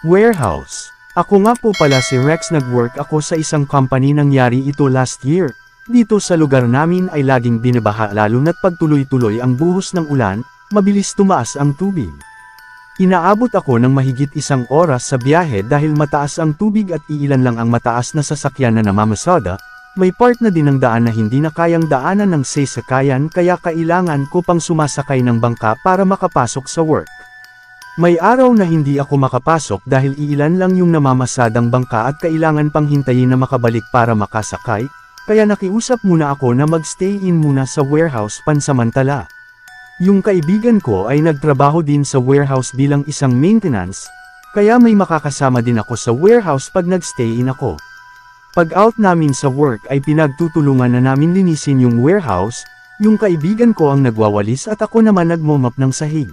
Warehouse. Ako nga po pala si Rex, nag-work ako sa isang company, nangyari ito last year. Dito sa lugar namin ay laging binabaha, lalo na't pagtuloy-tuloy ang buhos ng ulan, mabilis tumaas ang tubig. Inaabot ako ng mahigit 1 oras sa biyahe dahil mataas ang tubig at iilan lang ang mataas na sasakyan na namamasada. May part na din ng daan na hindi na kayang daanan ng sasakyan, kaya kailangan ko pang sumasakay ng bangka para makapasok sa work. May araw na hindi ako makapasok dahil iilan lang yung namamasadang bangka at kailangan pang hintayin na makabalik para makasakay, kaya nakiusap muna ako na mag-stay in muna sa warehouse pansamantala. Yung kaibigan ko ay nagtrabaho din sa warehouse bilang isang maintenance, kaya may makakasama din ako sa warehouse pag nag-stay in ako. Pag out namin sa work ay pinagtutulungan na namin linisin yung warehouse, yung kaibigan ko ang nagwawalis at ako naman nagmomop ng sahig.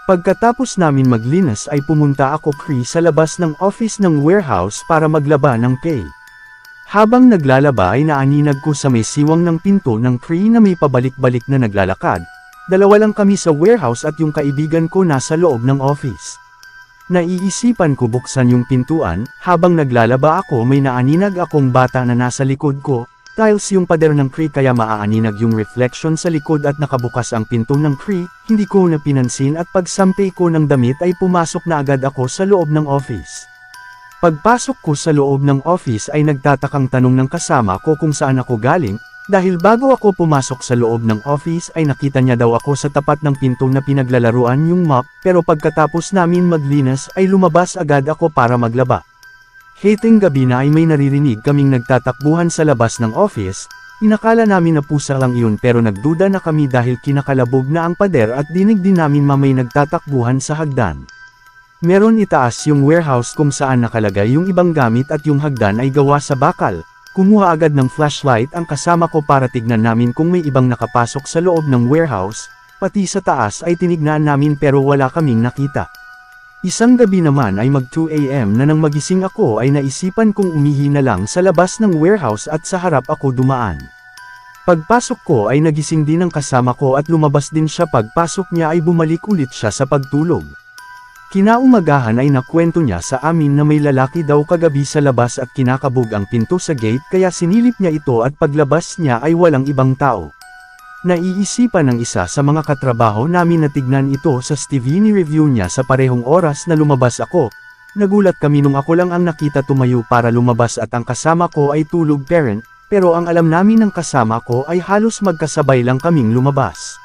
Pagkatapos namin maglinis ay pumunta ako sa labas ng office ng warehouse para maglaba ng pay. Habang naglalaba ay naaninag ko sa may siwang ng pinto ng na may pabalik-balik na naglalakad. Dalawa lang kami sa warehouse at yung kaibigan ko nasa loob ng office. Naiisipan ko buksan yung pintuan, habang naglalaba ako may naaninag akong bata na nasa likod ko. Tiles yung pader ng kaya maaaninag yung reflection sa likod at nakabukas ang pinto ng hindi ko na pinansin at pagsampay ko ng damit ay pumasok na agad ako sa loob ng office. Pagpasok ko sa loob ng office ay nagtatakang tanong ng kasama ko kung saan ako galing, dahil bago ako pumasok sa loob ng office ay nakita niya daw ako sa tapat ng pinto na pinaglalaruan yung mop, pero pagkatapos namin maglinis ay lumabas agad ako para maglaba. Hating gabi na ay may naririnig kaming nagtatakbuhan sa labas ng office, inakala namin na pusa lang iyon pero nagduda na kami dahil kinakalabog na ang pader at dinig din namin may nagtatakbuhan sa hagdan. Meron itaas yung warehouse kung saan nakalagay yung ibang gamit at yung hagdan ay gawa sa bakal. Kumuha agad ng flashlight ang kasama ko para tignan namin kung may ibang nakapasok sa loob ng warehouse, pati sa taas ay tinignan namin pero wala kaming nakita. Isang gabi naman ay mag 2 AM na nang magising ako ay naisipan kong umihi na lang sa labas ng warehouse at sa harap ako dumaan. Pagpasok ko ay nagising din ang kasama ko at lumabas din siya. Pagpasok niya ay bumalik ulit siya sa pagtulog. Kinaumagahan ay nakwento niya sa amin na may lalaki daw kagabi sa labas at kinakabog ang pinto sa gate, kaya sinilip niya ito at paglabas niya ay walang ibang tao. Naiisipan ng isa sa mga katrabaho namin na tignan ito sa TV. Ni-review niya sa parehong oras na lumabas ako. Nagulat kami nung ako lang ang nakita tumayo para lumabas at ang kasama ko ay tulog parent, pero ang alam namin ng kasama ko ay halos magkasabay lang kaming lumabas.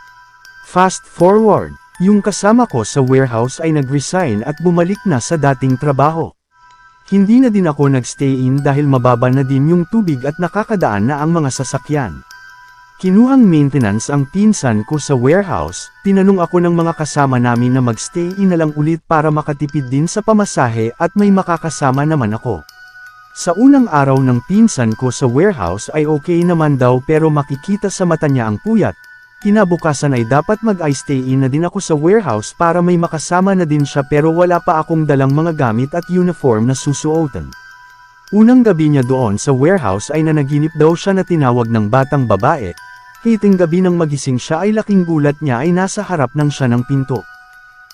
Fast forward, yung kasama ko sa warehouse ay nag-resign at bumalik na sa dating trabaho. Hindi na din ako nag-stay in dahil mababa na din yung tubig at nakakadaan na ang mga sasakyan. Kinuhang maintenance ang pinsan ko sa warehouse, tinanong ako ng mga kasama namin na mag-stay in na lang ulit para makatipid din sa pamasahe at may makakasama naman ako. Sa unang araw ng pinsan ko sa warehouse ay okay naman daw pero makikita sa mata niya ang puyat. Kinabukasan ay dapat mag-stay in na din ako sa warehouse para may makasama na din siya pero wala pa akong dalang mga gamit at uniform na susuotan. Unang gabi niya doon sa warehouse ay nanaginip daw siya na tinawag ng batang babae. Hating gabi nang magising siya ay laking gulat niya ay nasa harap ng siya ng pinto.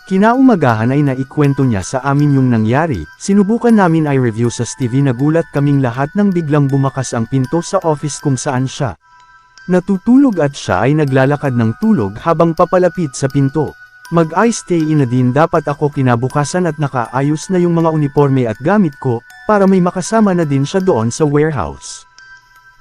Kinaumagahan ay naikwento niya sa amin yung nangyari. Sinubukan namin ay review sa TV. Nagulat kaming lahat nang biglang bumakas ang pinto sa office kung saan siya natutulog at siya ay naglalakad ng tulog habang papalapit sa pinto. Mag-stay in na din dapat ako kinabukasan at nakaayos na yung mga uniforme at gamit ko, para may makasama na din siya doon sa warehouse.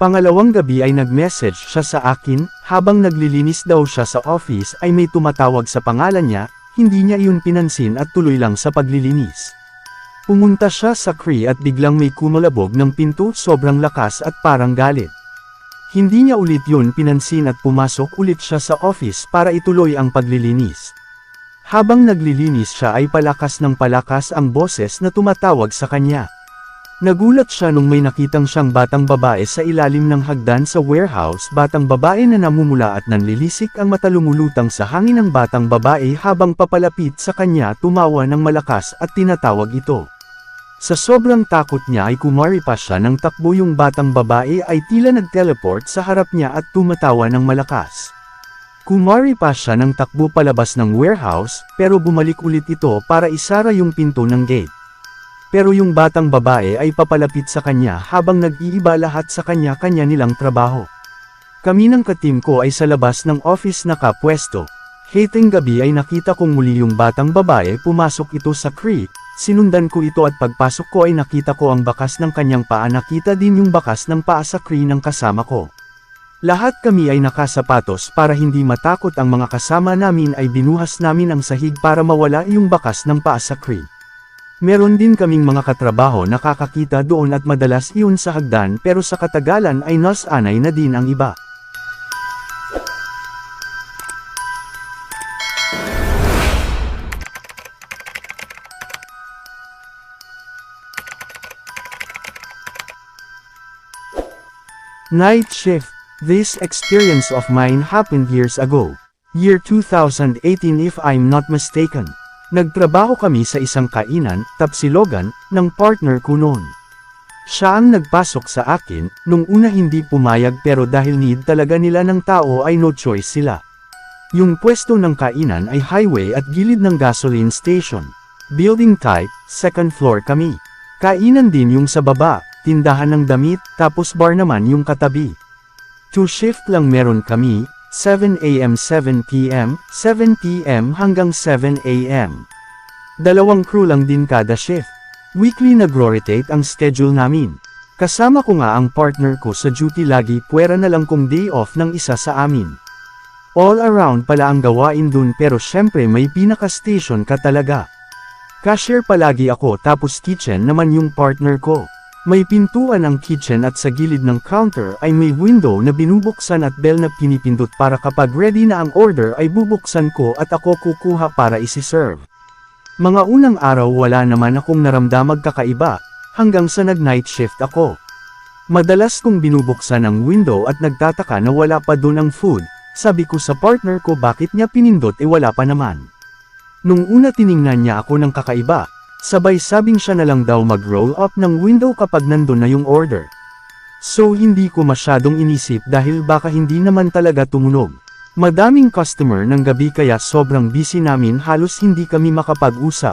Pangalawang gabi ay nag-message siya sa akin, habang naglilinis daw siya sa office ay may tumatawag sa pangalan niya, hindi niya iyon pinansin at tuloy lang sa paglilinis. Pumunta siya sa at biglang may kumalabog ng pinto, sobrang lakas at parang galit. Hindi niya ulit yun pinansin at pumasok ulit siya sa office para ituloy ang paglilinis. Habang naglilinis siya ay palakas ng palakas ang boses na tumatawag sa kanya. Nagulat siya nung may nakitang siyang batang babae sa ilalim ng hagdan sa warehouse. Batang babae na namumula at nanlilisik ang mata, lumulutang sa hangin ng batang babae habang papalapit sa kanya, tumawa ng malakas at tinatawag ito. Sa sobrang takot niya ay kumari pa siya ng takbo. Yung batang babae ay tila nag-teleport sa harap niya at tumatawa ng malakas. Kumari pa siya ng takbo palabas ng warehouse, pero bumalik ulit ito para isara yung pinto ng gate. Pero yung batang babae ay papalapit sa kanya habang nag-iiba lahat sa kanya-kanya nilang trabaho. Kami ng ka-team ko ay sa labas ng office nakapwesto. Hating gabi ay nakita kong muli yung batang babae pumasok ito sa creek, sinundan ko ito at pagpasok ko ay nakita ko ang bakas ng kanyang paa, nakita din yung bakas ng paa sa creek ng kasama ko. Lahat kami ay nakasapatos para hindi matakot ang mga kasama namin ay binuhas namin ang sahig para mawala yung bakas ng paa sa creek. Meron din kaming mga katrabaho nakakakita doon at madalas iyon sa hagdan pero sa katagalan ay nasanay na din ang iba. Night shift. This experience of mine happened years ago. Year 2018 if I'm not mistaken. Nagtrabaho kami sa isang kainan, tapsilogan, ng partner ko noon. Siya ang nagpasok sa akin, nung una hindi pumayag pero dahil need talaga nila ng tao ay no choice sila. Yung pwesto ng kainan ay highway at gilid ng gasoline station. Building type, second floor kami. Kainan din yung sa baba, tindahan ng damit, tapos bar naman yung katabi. 2 shift lang meron kami, 7 AM 7 PM, 7 PM hanggang 7 AM. 2 crew lang din kada shift. Weekly nag-rotate ang schedule namin. Kasama ko nga ang partner ko sa duty lagi, puwera na lang kung day off ng isa sa amin. All around pala ang gawain dun pero syempre may pinaka-station ka talaga. Cashier palagi ako tapos kitchen naman yung partner ko. May pintuan ang kitchen at sa gilid ng counter ay may window na binubuksan at bell na pinipindot para kapag ready na ang order ay bubuksan ko at ako kukuha para isi-serve. Mga unang araw wala naman akong naramdamang kakaiba, hanggang sa nag-night shift ako. Madalas kong binubuksan ang window at nagtataka na wala pa dun ang food, sabi ko sa partner ko bakit niya pinindot wala pa naman. Nung una tiningnan niya ako ng kakaiba, sabay sabing siya na lang daw mag-roll up ng window kapag nandun na yung order. So hindi ko masyadong inisip dahil baka hindi naman talaga tumunog. Madaming customer ng gabi kaya sobrang busy namin halos hindi kami makapag-usap.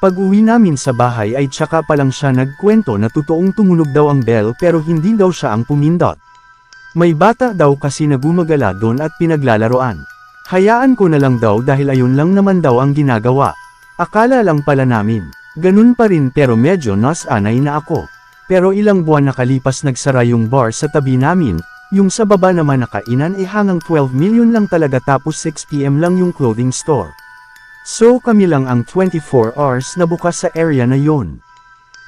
Pag uwi namin sa bahay ay tsaka pa lang siya nagkwento na totoong tumunog daw ang bell pero hindi daw siya ang pumindot. May bata daw kasi na gumagala doon at pinaglalaroan. Hayaan ko na lang daw dahil ayun lang naman daw ang ginagawa. Akala lang pala namin. Ganun pa rin pero medyo nasanay na ako. Pero ilang buwan nakalipas nagsara yung bar sa tabi namin, yung sa baba naman na kainan hanggang 12 million lang talaga tapos 6 PM lang yung clothing store. So kami lang ang 24 hours na bukas sa area na yon.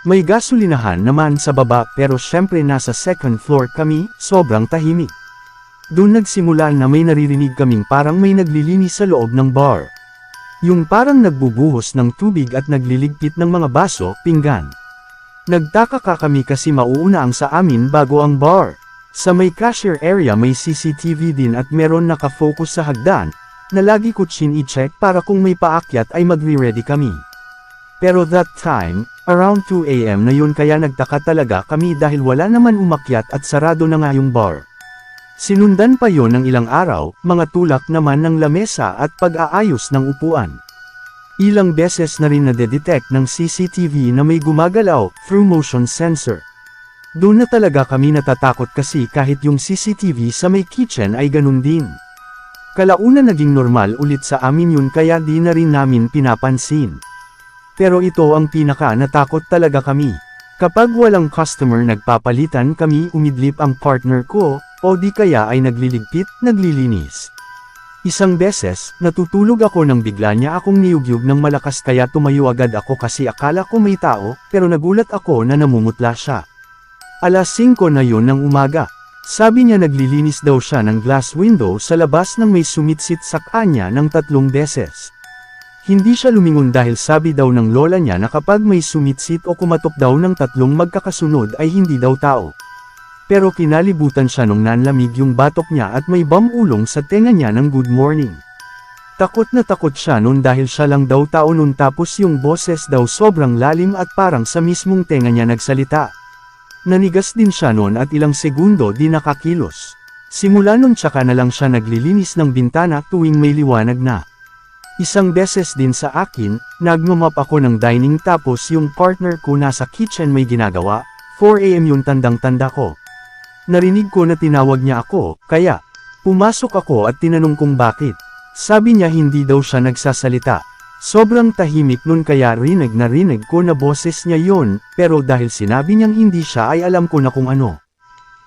May gasolinahan naman sa baba pero syempre nasa second floor kami, sobrang tahimik. Doon nagsimula na may naririnig kaming parang may naglilinis sa loob ng bar. Yung parang nagbubuhos ng tubig at nagliligpit ng mga baso, pinggan. Nagtaka kami kasi mauuna ang sa amin bago ang bar. Sa may cashier area may CCTV din at meron nakafocus sa hagdan, na lagi ko i-check para kung may paakyat ay magre-ready kami. Pero that time, around 2 AM na yun kaya nagtaka talaga kami dahil wala naman umakyat at sarado na nga yung bar. Sinundan pa yon ng ilang araw, mga tulak naman ng lamesa at pag-aayos ng upuan. Ilang beses na rin nadedetect ng CCTV na may gumagalaw, through motion sensor. Doon na talaga kami natatakot kasi kahit yung CCTV sa may kitchen ay ganun din. Kalauna naging normal ulit sa amin yun kaya di na rin namin pinapansin. Pero ito ang pinaka natakot talaga kami. Kapag walang customer nagpapalitan kami umidlip ang partner ko, o di kaya ay nagliligpit, naglilinis. Isang beses, natutulog ako nang bigla niya akong niyugyug ng malakas kaya tumayo agad ako kasi akala ko may tao, pero nagulat ako na namumutla siya. 5:00 na yun ng umaga. Sabi niya naglilinis daw siya ng glass window sa labas nang may sumitsit sa kanya ng 3 beses. Hindi siya lumingon dahil sabi daw ng lola niya na kapag may sumitsit o kumatok daw ng 3 magkakasunod ay hindi daw tao. Pero kinalibutan siya nung nanlamig yung batok niya at may bamulong sa tenga niya ng good morning. Takot na takot siya nun dahil siya lang daw tao nun tapos yung boses daw sobrang lalim at parang sa mismong tenga niya nagsalita. Nanigas din siya nun at ilang segundo di nakakilos. Simula nun tsaka na lang siya naglilinis ng bintana tuwing may liwanag na. Isang beses din sa akin, nagmamap ako ng dining tapos yung partner ko nasa kitchen may ginagawa, 4 AM yung tandang-tanda ko. Narinig ko na tinawag niya ako, kaya, pumasok ako at tinanong kung bakit. Sabi niya hindi daw siya nagsasalita. Sobrang tahimik nun kaya rinig ko na boses niya yon, pero dahil sinabi niyang hindi siya ay alam ko na kung ano.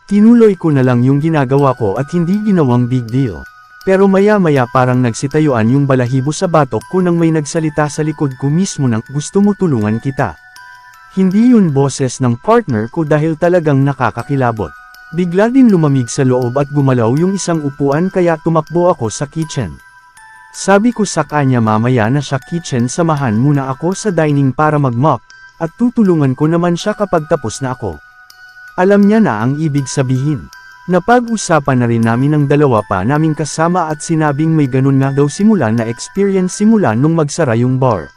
Tinuloy ko na lang yung ginagawa ko at hindi ginawang big deal. Pero maya-maya parang nagsitayuan yung balahibo sa batok ko nang may nagsalita sa likod ko mismo ng gusto mo tulungan kita. Hindi yun boses ng partner ko dahil talagang nakakakilabot. Bigla din lumamig sa loob at gumalaw yung isang upuan kaya tumakbo ako sa kitchen. Sabi ko sa kanya mamaya na sa kitchen samahan muna ako sa dining para mag-mop, at tutulungan ko naman siya kapag tapos na ako. Alam niya na ang ibig sabihin. Napag-usapan na rin namin ang dalawa pa naming kasama at sinabing may ganun nga daw simula na experience simula nung magsara yung bar.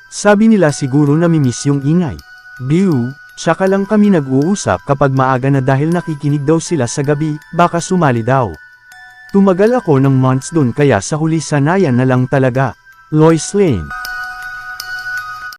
Sabi nila siguro namimiss yung ingay. Biu, tsaka lang kami nag-uusap kapag maaga na dahil nakikinig daw sila sa gabi, baka sumali daw. Tumagal ako ng months dun kaya sa huli sanayan na lang talaga. Lois Lane.